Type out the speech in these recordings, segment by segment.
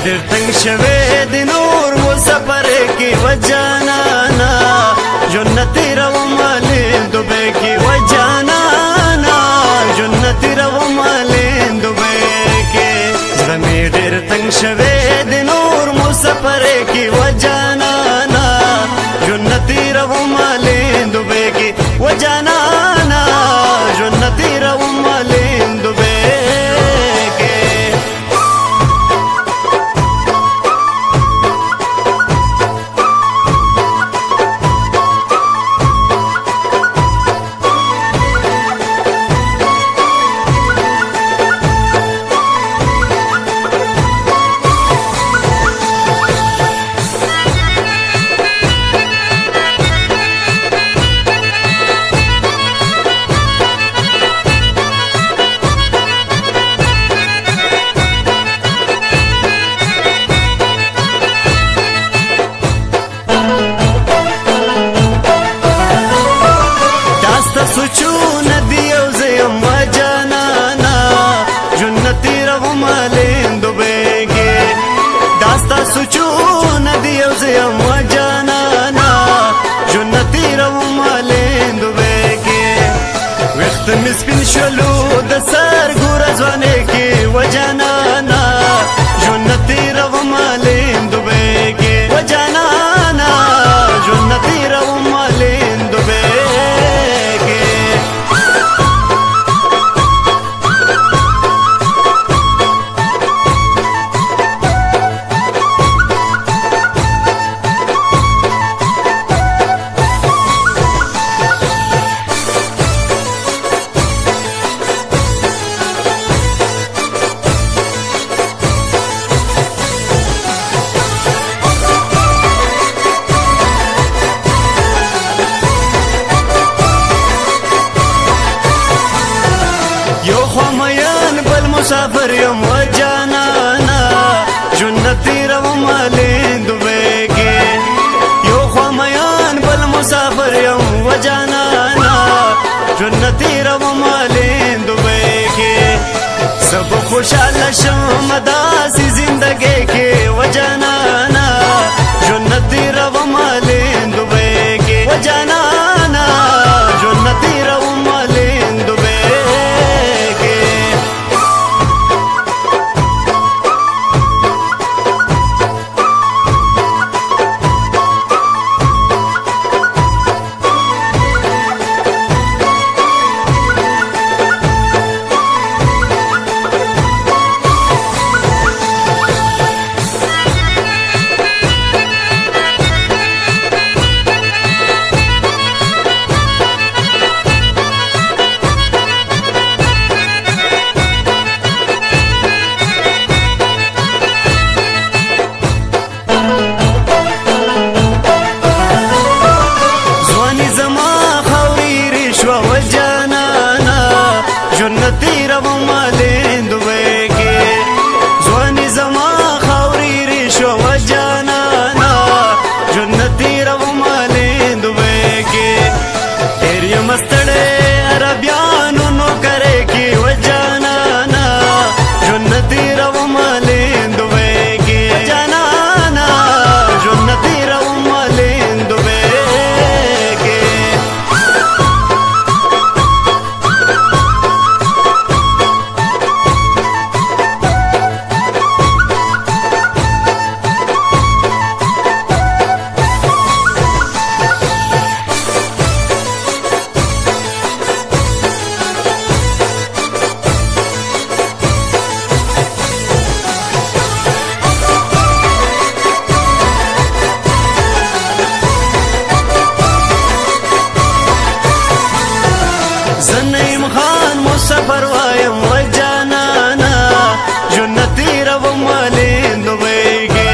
ډېر تنګ شوی د نور مسافر کې وجانانا جنتی روم دوبۍ کې وجانانا جنتی روم دوبۍ کې زړه مې ډېر تنګ شوی د نور مسافر کې وجانانا جنتی روم دوبۍ کې وجانانا جنتی روم دوبۍ سوچونه دی او زیم وجانانا جنتی روم دوبۍ کې داستا سوچونه دی او زیم وجانانا جنتی روم دوبۍ کې وخت مې سپین شولو د سر ګوره ځوانۍ کې وجانانا جنتی روم دوبۍ کې وجانانا جنتی روم دوبۍ مسافر یم وجانانا جنتی روم دوبۍ کې یو خوا میان بل مسافر یم وجانانا جنتی روم دوبۍ کې سب خوشحاله شم داسې زندګۍ کې وجانانا جنتی روم دوبۍ کې وجانانا جنتی روم دوبۍ جنتی روم دوبۍ کې ځواني زما خاورې ریشو وجانانا جنتی روم دوبۍ کې ډېر یم ستړی عربیانو نوکرۍ کې وجانانا جنتی روم دوبۍ کې وجانانا جنتی روم دوبۍ مسافر وایم وجانانا جنتی روم دوبۍ کې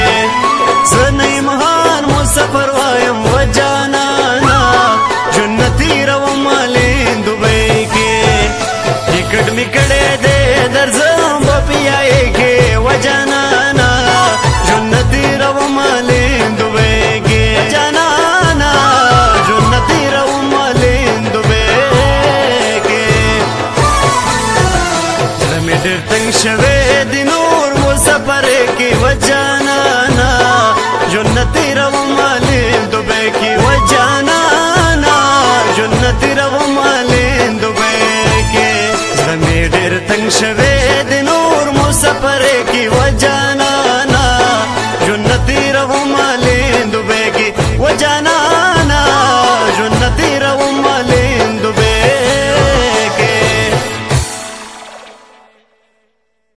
زنیم خان مسافر وایم وجانانا جنتی روم دوبۍ کې ټیکټ می کړی دی درځم په پیای کې وجانانا جنتی روم دوبۍ کې وجانانا جنتی روم دوبۍ ډېر تنګ شوی د نور مسافر کې وجانانا روم الین دوبۍ کې و جانانا ژوند تیروم الین دوبۍ کې زړه مې ډېر تنګ شوی